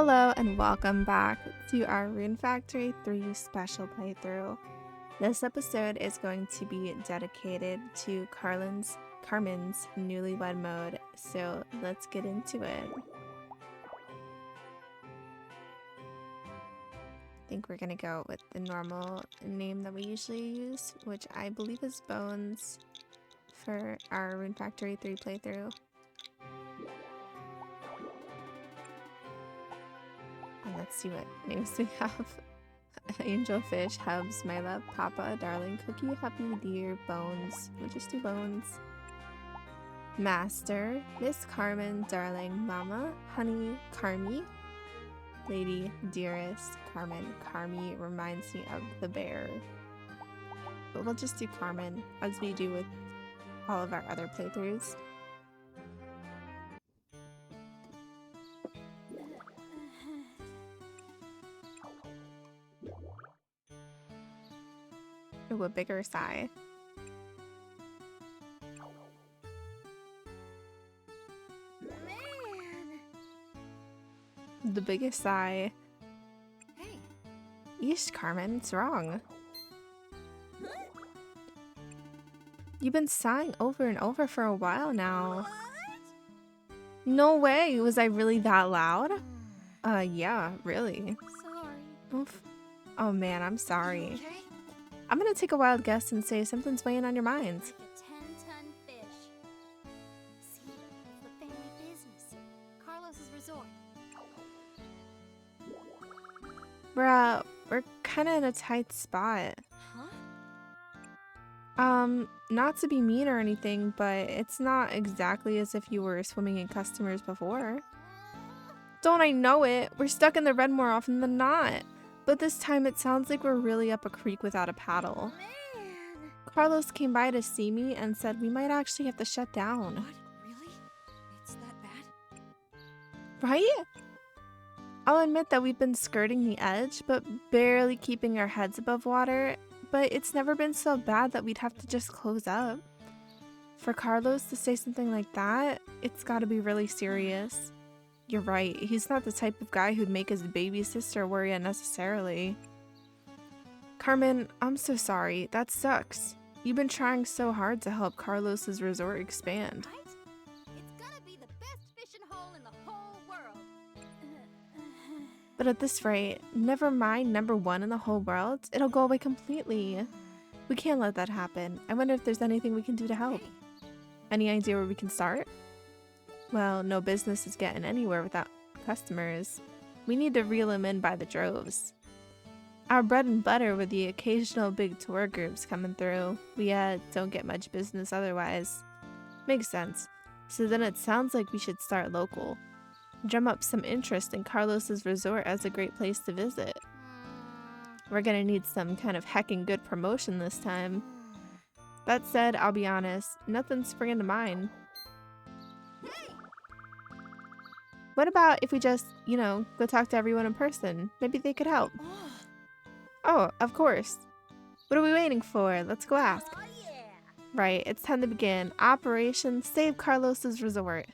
Hello and welcome back to our Rune Factory 3 special playthrough. This episode is going to be dedicated to Carmen's Newlywed Mode, so let's get into it. I think we're gonna go with the normal name that we usually use, which I believe is Bones for our Rune Factory 3 playthrough. Let's see what names we have. Angelfish, Hubs, My Love, Papa, Darling, Cookie, Happy, Dear, Bones. We'll just do Bones. Master, Miss Carmen, Darling, Mama, Honey, Carmi, Lady, Dearest, Carmen. Carmi reminds me of the bear. But we'll just do Carmen, as we do with all of our other playthroughs. Ooh, a bigger sigh. Man. The biggest sigh. Hey. Yeesh, Carmen, what's wrong? Huh? You've been sighing over and over for a while now. What? No way! Was I really that loud? Yeah, really. Sorry. Oof. Oh man, I'm sorry. Okay. I'm gonna take a wild guess and say something's weighing on your mind. Like a 10-ton fish. See, it's the family business. Carlos's resort. We're kinda in a tight spot. Huh? Not to be mean or anything, but it's not exactly as if you were swimming in customers before. Don't I know it? We're stuck in the red more often than not. But this time it sounds like we're really up a creek without a paddle. Man. Carlos came by to see me and said we might actually have to shut down. What? Really? It's that bad? Right? I'll admit that we've been skirting the edge, but barely keeping our heads above water. But it's never been so bad that we'd have to just close up. For Carlos to say something like that, it's gotta be really serious. You're right, he's not the type of guy who'd make his baby sister worry unnecessarily. Carmen, I'm so sorry. That sucks. You've been trying so hard to help Carlos's resort expand. Right? It's gonna be the best fishing hole in the whole world. But at this rate, never mind #1 in the whole world, it'll go away completely. We can't let that happen. I wonder if there's anything we can do to help. Hey. Any idea where we can start? Well, no business is getting anywhere without customers. We need to reel them in by the droves. Our bread and butter with the occasional big tour groups coming through. We don't get much business otherwise. Makes sense. So then it sounds like we should start local. Drum up some interest in Carlos's resort as a great place to visit. We're gonna need some kind of heckin' good promotion this time. That said, I'll be honest, nothing's springing to mind. Hey. What about if we just, go talk to everyone in person? Maybe they could help. Oh, of course. What are we waiting for? Let's go ask. Oh, yeah. Right, it's time to begin. Operation Save Carlos's Resort.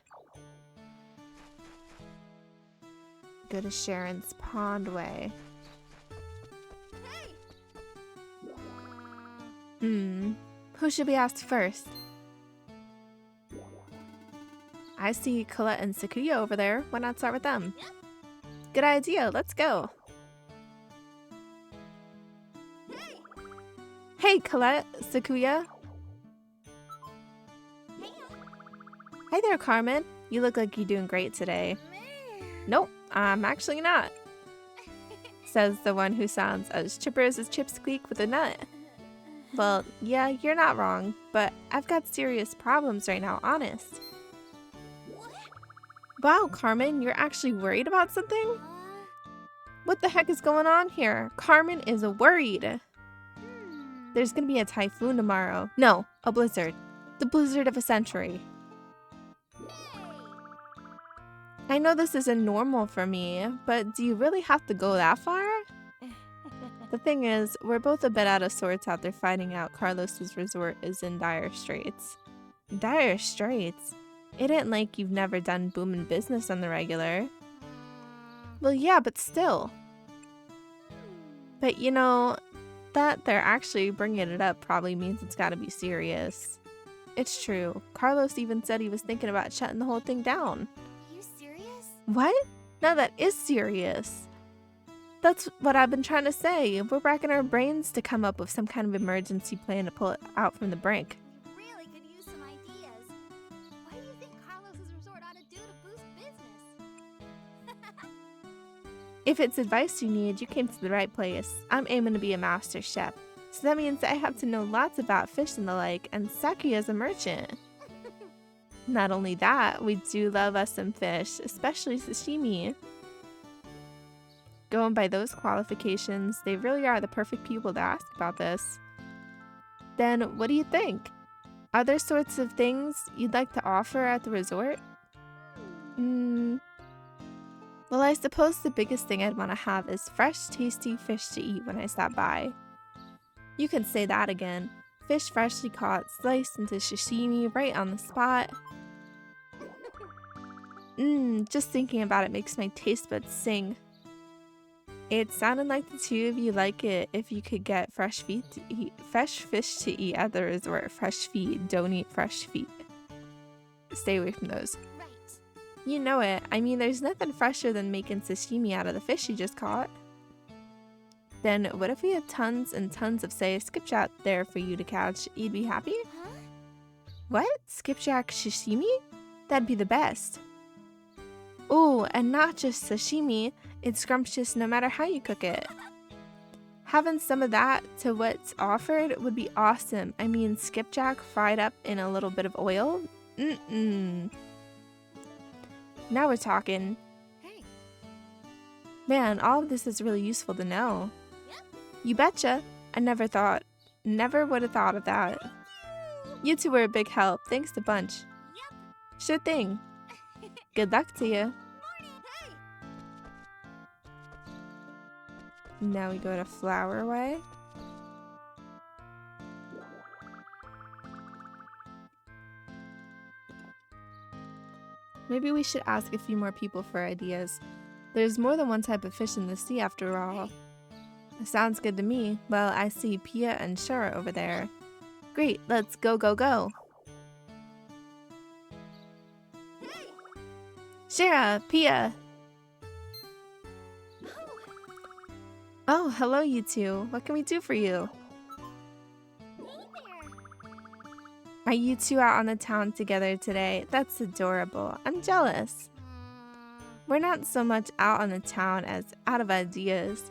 Go to Sharon's Pond Way. Hey. Who should we ask first? I see Colette and Sakuya over there. Why not start with them? Yep. Good idea. Let's go. Hey. Hey, Colette, Sakuya. Hey. Hi there, Carmen. You look like you're doing great today. Man. Nope, I'm actually not, says the one who sounds as chipper as his chips squeak with a nut. Well, yeah, you're not wrong, but I've got serious problems right now, honest. What? Wow, Carmen, you're actually worried about something? What the heck is going on here? Carmen is worried. There's gonna be a typhoon tomorrow. No, a blizzard. The blizzard of a century. I know this isn't normal for me, but do you really have to go that far? The thing is, we're both a bit out of sorts after finding out Carlos's resort is in dire straits. Dire straits? It ain't like you've never done boomin' business on the regular. Well, yeah, but still. But you know, that they're actually bringing it up probably means it's gotta be serious. It's true. Carlos even said he was thinking about shutting the whole thing down. Are you serious? What? No, that is serious. That's what I've been trying to say. We're racking our brains to come up with some kind of emergency plan to pull it out from the brink. We really could use some ideas. What do you think Carlos's resort ought to do to boost business? If it's advice you need, you came to the right place. I'm aiming to be a master chef. So that means I have to know lots about fish and the like, and Saki is a merchant. Not only that, we do love us some fish, especially sashimi. Going by those qualifications, they really are the perfect people to ask about this. Then, what do you think? Are there sorts of things you'd like to offer at the resort? Well, I suppose the biggest thing I'd want to have is fresh, tasty fish to eat when I stop by. You can say that again. Fish freshly caught, sliced into sashimi right on the spot. Just thinking about it makes my taste buds sing. It sounded like the two of you like it if you could get fresh fish to eat at the resort. Fresh feet, don't eat fresh feet. Stay away from those. Right. You know it. I mean, there's nothing fresher than making sashimi out of the fish you just caught. Then what if we had tons and tons of, say, skipjack there for you to catch? You'd be happy? Huh? What? Skipjack sashimi? That'd be the best. Ooh, and not just sashimi, it's scrumptious no matter how you cook it. Having some of that to what's offered would be awesome. I mean, skipjack fried up in a little bit of oil? Now we're talking. Hey. Man, all of this is really useful to know. Yep. You betcha. I never would have thought of that. You two were a big help. Thanks a bunch. Yep. Sure thing. Good luck to you. Morning. Hey. Now we go to Flower Way. Maybe we should ask a few more people for ideas. There's more than one type of fish in the sea after all. Sounds good to me. Well, I see Pia and Shara over there. Great, let's go, go, go. Hey. Shara, Pia. Oh, hello you two. What can we do for you? Hey there. Are you two out on the town together today? That's adorable. I'm jealous. We're not so much out on the town as out of ideas.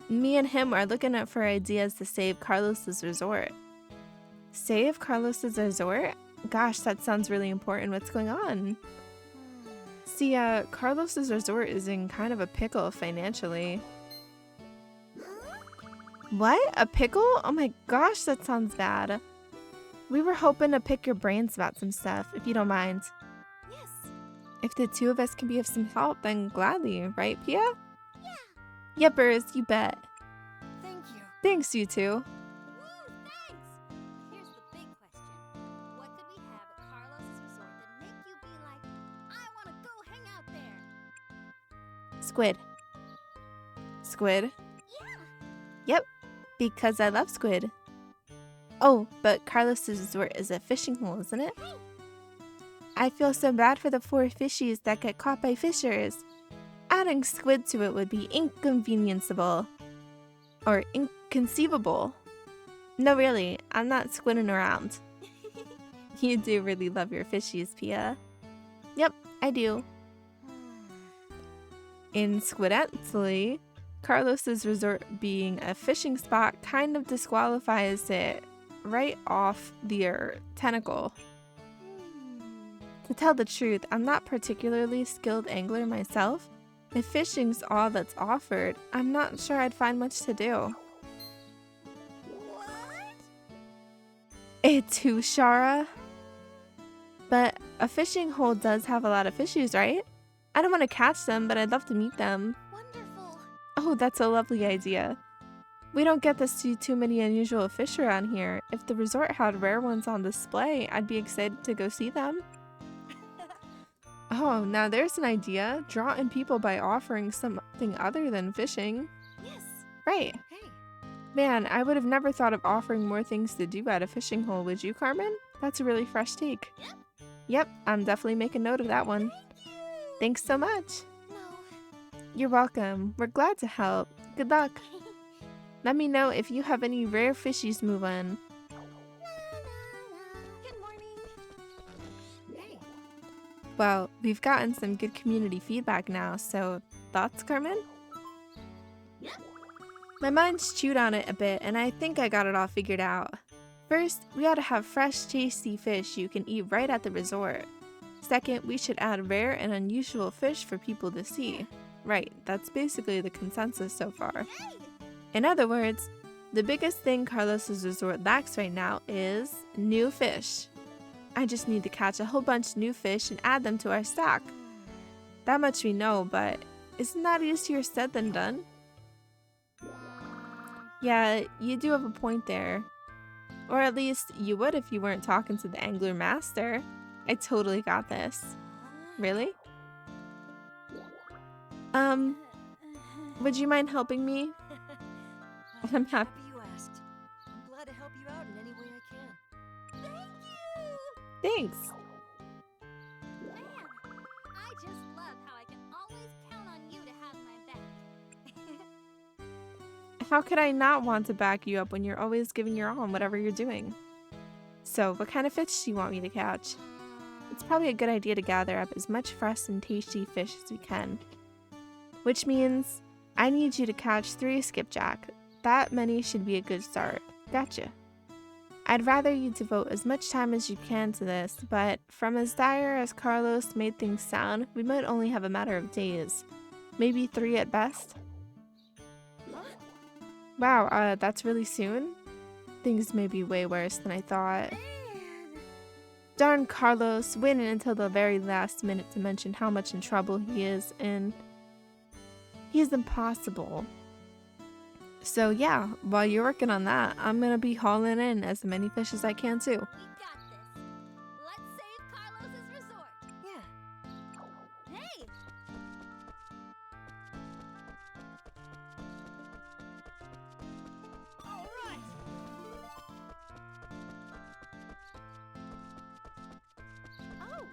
Me and him are looking up for ideas to save Carlos's resort. Save Carlos's resort? Gosh, that sounds really important. What's going on? See, Carlos's resort is in kind of a pickle financially. What? A pickle? Oh my gosh, that sounds bad. We were hoping to pick your brains about some stuff, if you don't mind. Yes. If the two of us can be of some help, then gladly, right, Pia? Yeah. Yepers, you bet. Thank you. Thanks, you two. Woo, thanks. Here's the big question. What could we have at Carlos's resort that make you be like, I want to go hang out there? Squid. Squid? Yeah. Yep, because I love squid. Oh, but Carlos's resort is a fishing hole, isn't it? Hey. I feel so bad for the poor fishies that get caught by fishers. Adding squid to it would be inconvenienceable. Or inconceivable. No, really, I'm not squidding around. You do really love your fishies, Pia. Yep, I do. Incidentally, Carlos's resort being a fishing spot kind of disqualifies it right off the tentacle. To tell the truth, I'm not particularly skilled angler myself. If fishing's all that's offered, I'm not sure I'd find much to do. What? It's who, Shara? But a fishing hole does have a lot of fishies, right? I don't want to catch them, but I'd love to meet them. Wonderful. Oh, that's a lovely idea. We don't get to see too many unusual fish around here. If the resort had rare ones on display, I'd be excited to go see them. Oh, now there's an idea. Draw in people by offering something other than fishing. Yes. Right. Hey. Man, I would have never thought of offering more things to do at a fishing hole, would you, Carmen? That's a really fresh take. Yep. Yep, I'm definitely making note of that one. Thank you. Thanks so much. No. You're welcome. We're glad to help. Good luck. Let me know if you have any rare fishies move on. Good morning. Hey. Well, we've gotten some good community feedback now, so thoughts, Carmen? Yep. My mind's chewed on it a bit, and I think I got it all figured out. First, we ought to have fresh, tasty fish you can eat right at the resort. Second, we should add rare and unusual fish for people to see. Right, that's basically the consensus so far. Hey. In other words, the biggest thing Carlos's resort lacks right now is new fish. I just need to catch a whole bunch of new fish and add them to our stock. That much we know, but isn't that easier said than done? Yeah, you do have a point there. Or at least you would if you weren't talking to the angler master. I totally got this. Really? Would you mind helping me? I'm happy. You asked. I'm glad to help you out in any way I can. Thank you. Thanks. Man, I just love how I can always count on you to have my back. How could I not want to back you up when you're always giving your all in whatever you're doing? So, what kind of fish do you want me to catch? It's probably a good idea to gather up as much fresh and tasty fish as we can. Which means I need you to catch 3 skipjack. That many should be a good start. Gotcha. I'd rather you devote as much time as you can to this, but from as dire as Carlos made things sound, we might only have a matter of days. Maybe 3 at best. Wow, that's really soon? Things may be way worse than I thought. Man. Darn Carlos, waiting until the very last minute to mention how much in trouble he is, and he's impossible. So yeah, while you're working on that, I'm gonna be hauling in as many fish as I can too. We got this. Let's save Carlos's resort. Yeah. Hey. All right. Oh.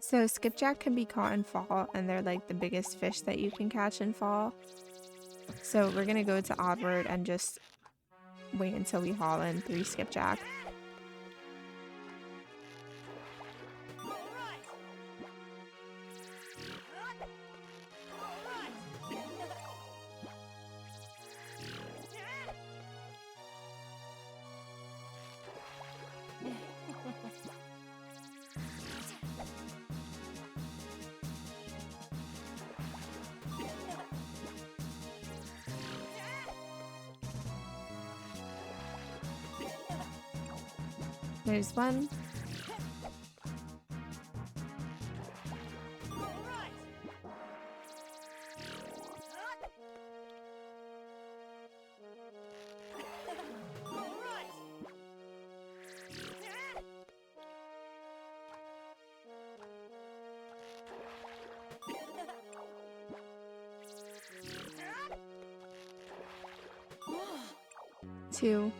So skipjack can be caught in fall, and they're like the biggest fish that you can catch in fall. So we're gonna go to Oddward and just wait until we haul in 3 skipjack. All right. All right. There's 1. All right. All right. Two.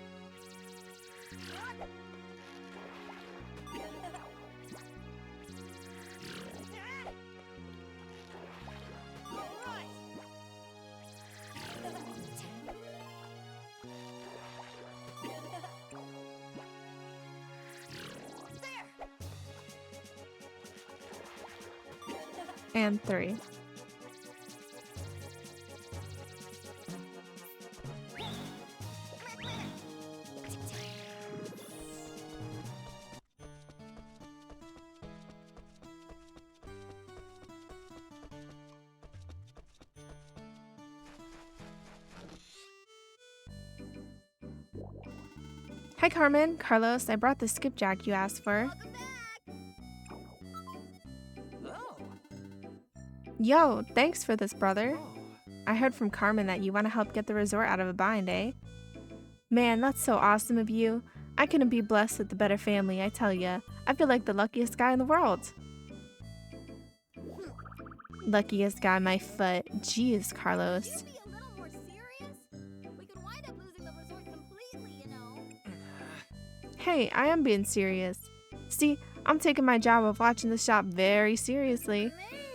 And 3. Hi, Carmen. Carlos, I brought the skipjack you asked for. Welcome back. Oh. Yo, thanks for this, brother. Oh. I heard from Carmen that you want to help get the resort out of a bind, eh? Man, that's so awesome of you. I couldn't be blessed with a better family, I tell ya. I feel like the luckiest guy in the world. Luckiest guy, my foot. Jeez, Carlos. Can you be a little more serious? We could wind up losing the resort completely, you know. Hey, I am being serious. See, I'm taking my job of watching the shop very seriously.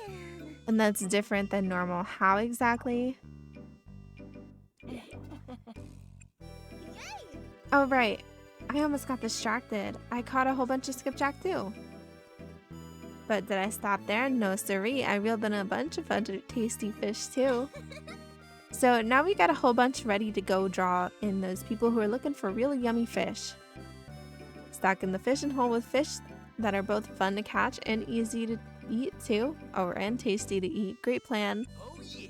Man. And that's different than normal. How exactly? Yay! Oh, right. I almost got distracted. I caught a whole bunch of skipjack too. But did I stop there? No, siree. I reeled in a bunch of other tasty fish too. So now we got a whole bunch ready to go draw in those people who are looking for really yummy fish. Stocking the fishing hole with fish that are both fun to catch and easy to eat too. Oh, and tasty to eat. Great plan. Oh yeah.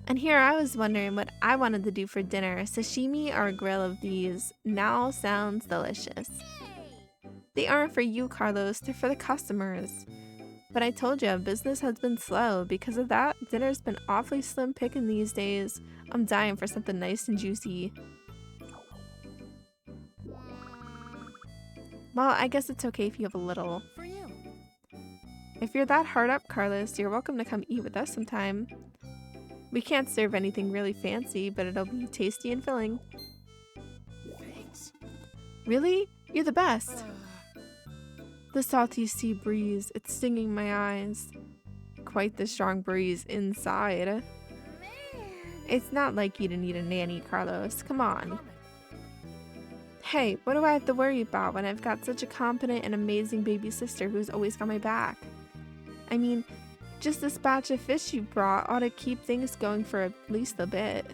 And here I was wondering what I wanted to do for dinner. Sashimi or a grill of these. Now sounds delicious. Yay! They aren't for you, Carlos. They're for the customers. But I told you, business has been slow. Because of that, dinner's been awfully slim picking these days. I'm dying for something nice and juicy. Well, I guess it's okay if you have a little. For you. If you're that hard up, Carlos, you're welcome to come eat with us sometime. We can't serve anything really fancy, but it'll be tasty and filling. Thanks. Really? You're the best. The salty sea breeze, it's stinging my eyes. Quite the strong breeze inside. Man. It's not like you to need a nanny, Carlos. Come on. Carmen. Hey, what do I have to worry about when I've got such a competent and amazing baby sister who's always got my back? I mean, just this batch of fish you brought ought to keep things going for at least a bit.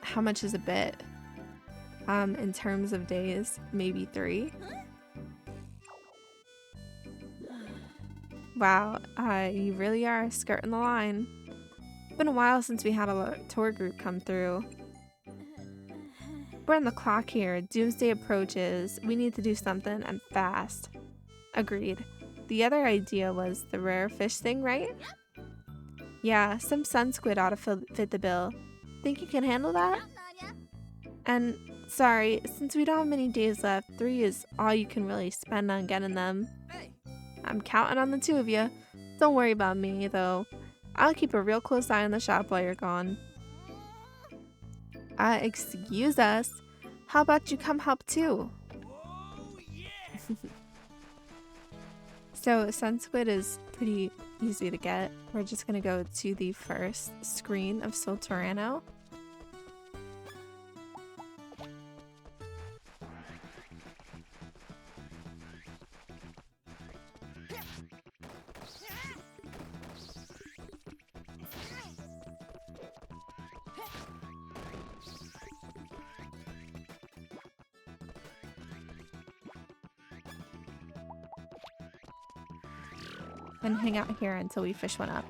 How much is a bit? In terms of days, maybe 3. Wow, you really are skirting the line. Been a while since we had a tour group come through. We're on the clock here. Doomsday approaches. We need to do something and fast. Agreed. The other idea was the rare fish thing, right? Yeah, some sun squid ought to fit the bill. Think you can handle that? Counting on ya. And sorry, since we don't have many days left, 3 is all you can really spend on getting them. Hey. I'm counting on the 2 of you. Don't worry about me, though. I'll keep a real close eye on the shop while you're gone. Excuse us. How about you come help too? Oh yeah. So sun squid is pretty easy to get. We're just gonna go to the first screen of Solterano. And hang out here until we fish one up.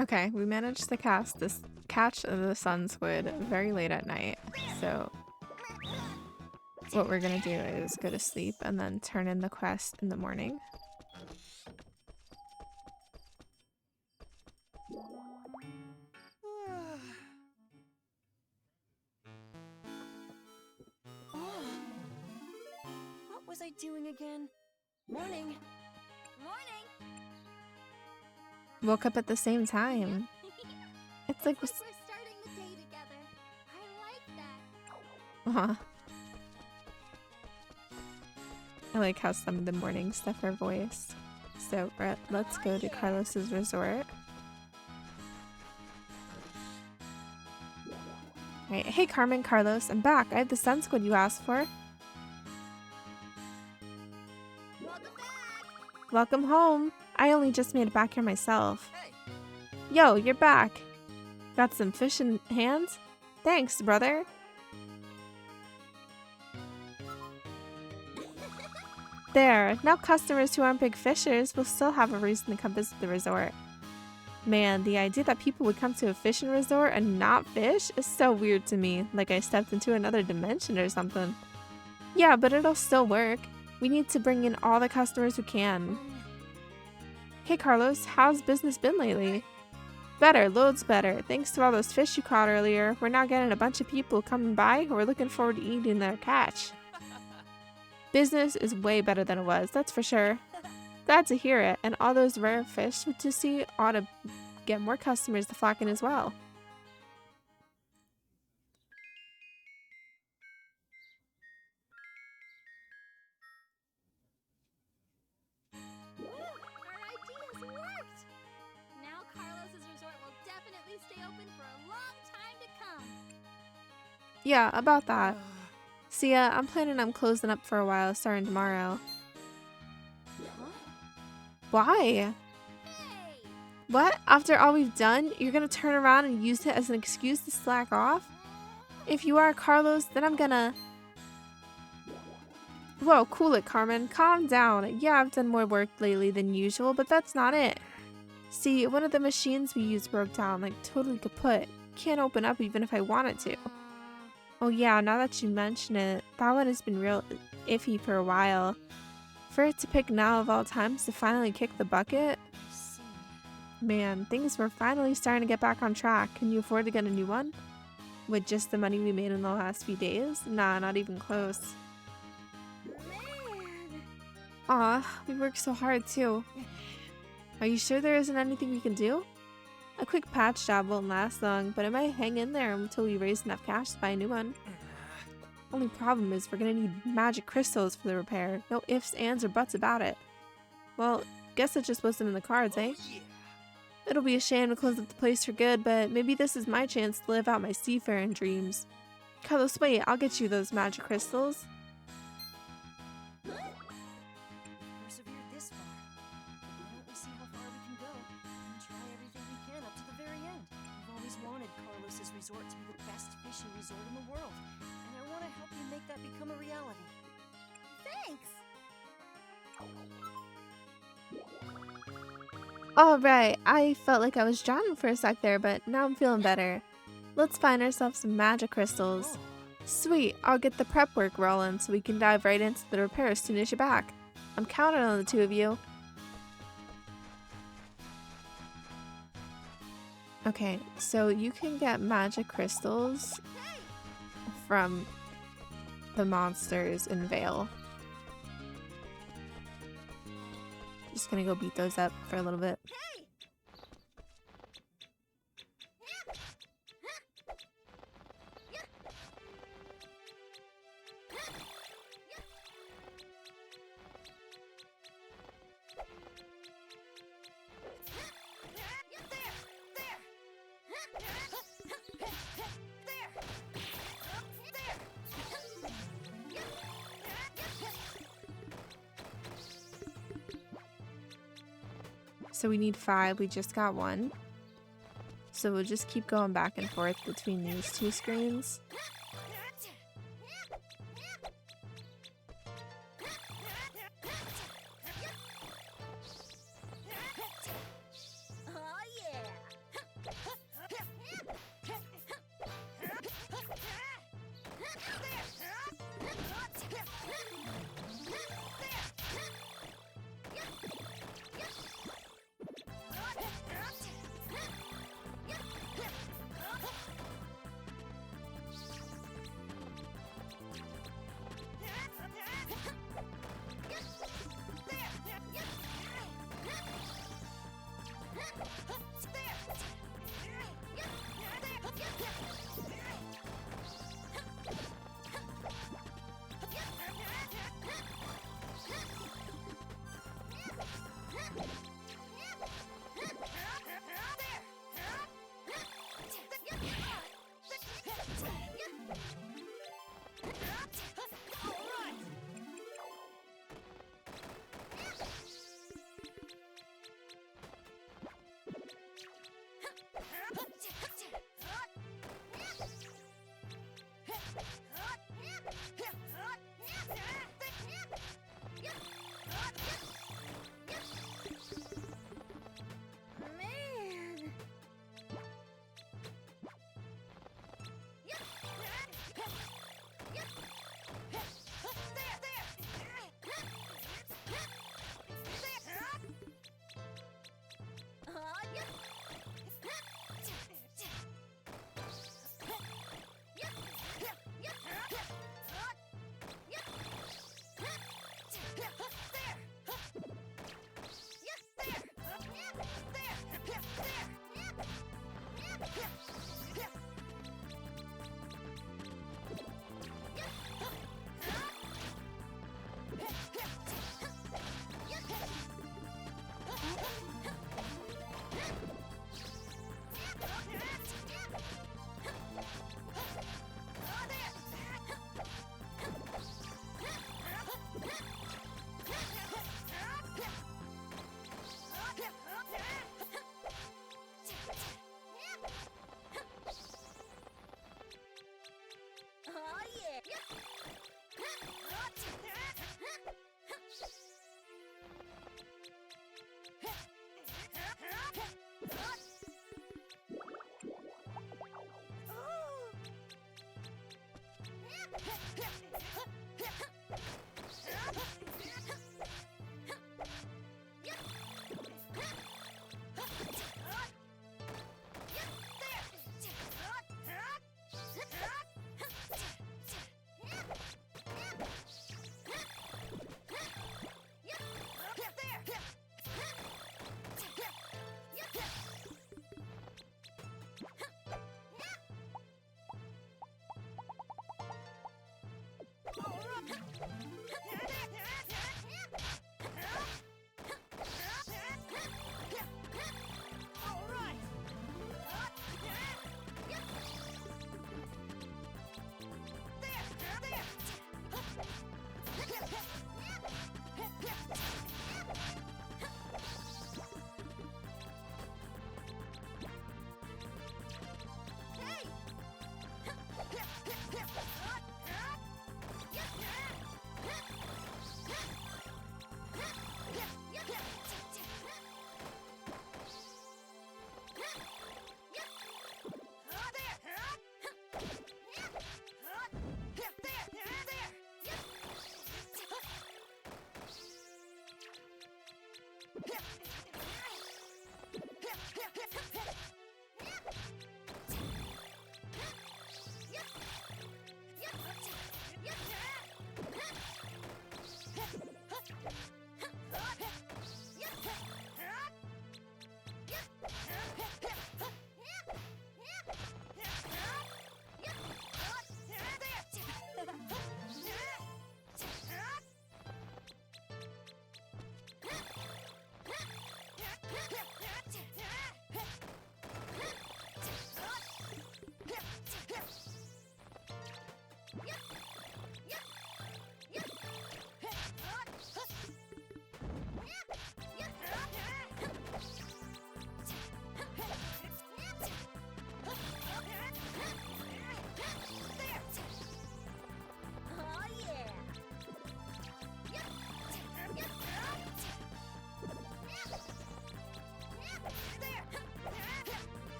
Okay, we managed to catch the sun squid very late at night. So what we're gonna do is go to sleep and then turn in the quest in the morning. What was I doing again? Morning. Morning! Woke up at the same time. It's like We're starting the day together. I like that. I like how some of the morning stuff are voiced. So let's go to Carlos's resort. Right. Hey Carmen, Carlos, I'm back. I have the sun squid you asked for. Welcome back! Welcome home. I only just made it back here myself. Hey. Yo, you're back. Got some fish in hands? Thanks, brother. There, now customers who aren't big fishers will still have a reason to come visit the resort. Man, the idea that people would come to a fishing resort and not fish is so weird to me, like I stepped into another dimension or something. Yeah, but it'll still work. We need to bring in all the customers who can. Hey Carlos, how's business been lately? Better, loads better. Thanks to all those fish you caught earlier, we're now getting a bunch of people coming by who are looking forward to eating their catch. Business is way better than it was, that's for sure. Glad to hear it, and all those rare fish to see ought to get more customers to flock in as well. Our ideas worked! Now Carlos's resort will definitely stay open for a long time to come. Yeah, about that. See ya, I'm planning on closing up for a while starting tomorrow. Why? Hey! What? After all we've done, you're gonna turn around and use it as an excuse to slack off? If you are Carlos, then I'm gonna... Whoa, cool it, Carmen. Calm down. Yeah, I've done more work lately than usual, but that's not it. See, one of the machines we used broke down, like totally kaput. Can't open up even if I wanted to. Oh yeah, now that you mention it, that one has been real iffy for a while. For it to pick now of all times to finally kick the bucket? Man, things were finally starting to get back on track. Can you afford to get a new one? With just the money we made in the last few days? Nah, not even close. Man! Aw, we worked so hard too. Are you sure there isn't anything we can do? A quick patch job won't last long, but it might hang in there until we raise enough cash to buy a new one. Only problem is we're gonna need magic crystals for the repair. No ifs, ands, or buts about it. Well, guess it just wasn't in the cards, eh? It'll be a shame to close up the place for good, but maybe this is my chance to live out my seafaring dreams. Carlos, wait, I'll get you those magic crystals. resort to be the best fishing resort in the world, and I want to help you make that become a reality. Thanks! Alright, I felt like I was drowning for a sec there, but now I'm feeling better. Let's find ourselves some magic crystals. Oh, Sweet, I'll get the prep work rolling so we can dive right into the repair as soon as you're back. I'm counting on the two of you. Okay, so you can get magic crystals from the monsters in Vale. Just gonna go beat those up for a little bit. So we need 5, we just got 1. So we'll just keep going back and forth between these two screens. Oh yeah!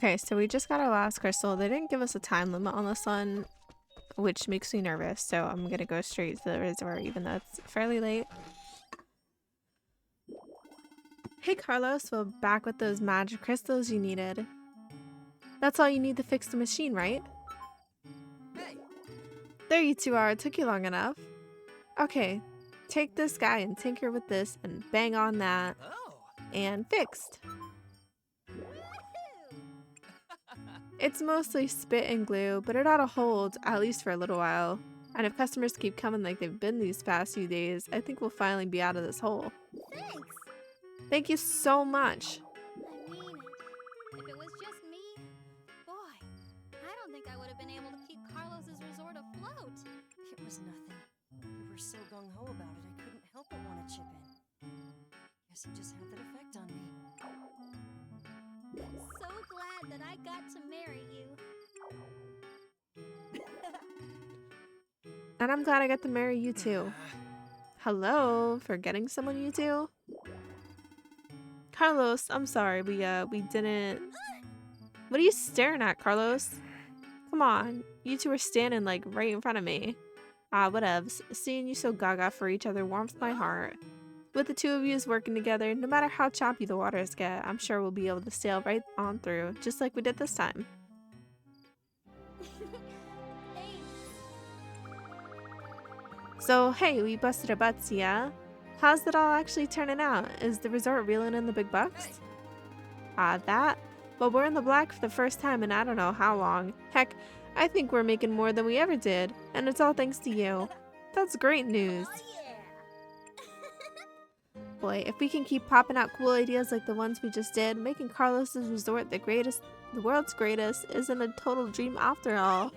Okay, so we just got our last crystal. They didn't give us a time limit on this one, which makes me nervous. So I'm gonna go straight to the resort, even though it's fairly late. Hey Carlos, well, back with those magic crystals you needed. That's all you need to fix the machine, right? Hey! There you two are. It took you long enough. Okay, take this guy and tinker with this and bang on that. Oh! And fixed. Woohoo! It's mostly spit and glue, but it ought to hold, at least for a little while. And if customers keep coming like they've been these past few days, I think we'll finally be out of this hole. Thanks. Thank you so much. I mean, if it was just me, boy, I don't think I would have been able to keep Carlos's resort afloat. It was nothing. You were so gung-ho about it, I couldn't help but want to chip in. Guess you just had that effect on me. I'm so glad that I got to marry you. And I'm glad I got to marry you too. Hello, forgetting someone you two? Carlos, I'm sorry, we didn't... What are you staring at, Carlos? Come on, you two are standing like right in front of me. Ah, whatevs. Seeing you so gaga for each other warms my heart. With the two of you working together, no matter how choppy the waters get, I'm sure we'll be able to sail right on through, just like we did this time. Thanks. So, hey, we busted our butts, yeah? How's it all actually turning out? Is the resort reeling in the big bucks? Hey. That? Well, we're in the black for the first time in I don't know how long. Heck, I think we're making more than we ever did, and it's all thanks to you. That's great news. Oh yeah. Boy, if we can keep popping out cool ideas like the ones we just did, making Carlos's resort the world's greatest isn't a total dream after all.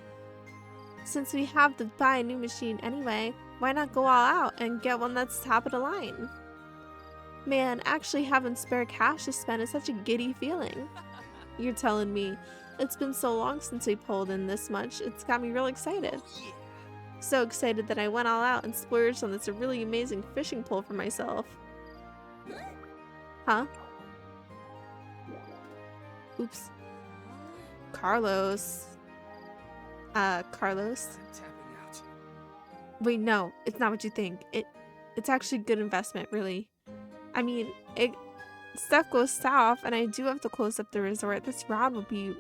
Since we have to buy a new machine anyway, why not go all out and get one that's top of the line? Man, actually having spare cash to spend is such a giddy feeling. You're telling me. It's been so long since we pulled in this much, it's got me real excited. Yeah. So excited that I went all out and splurged on this really amazing fishing pole for myself. Huh? Oops. Carlos. Carlos? I'm tapping out. Wait, no, it's not what you think. It's actually good investment, really. I mean, stuff goes south and I do have to close up the resort. This rod will be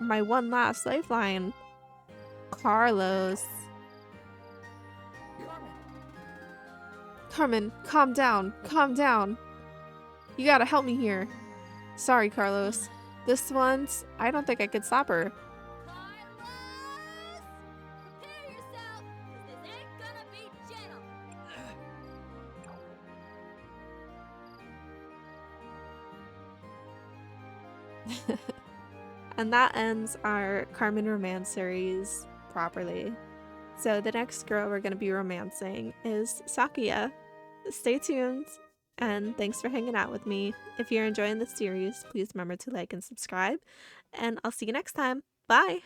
my one last lifeline. Carlos. Carmen, calm down. Calm down. You gotta help me here. Sorry, Carlos. This one's... I don't think I could stop her. Carlos! Prepare yourself, 'cause this ain't gonna be gentle. And that ends our Carmen romance series properly. So the next girl we're going to be romancing is Sakuya. Stay tuned, and thanks for hanging out with me. If you're enjoying the series, please remember to like and subscribe, and I'll see you next time. Bye!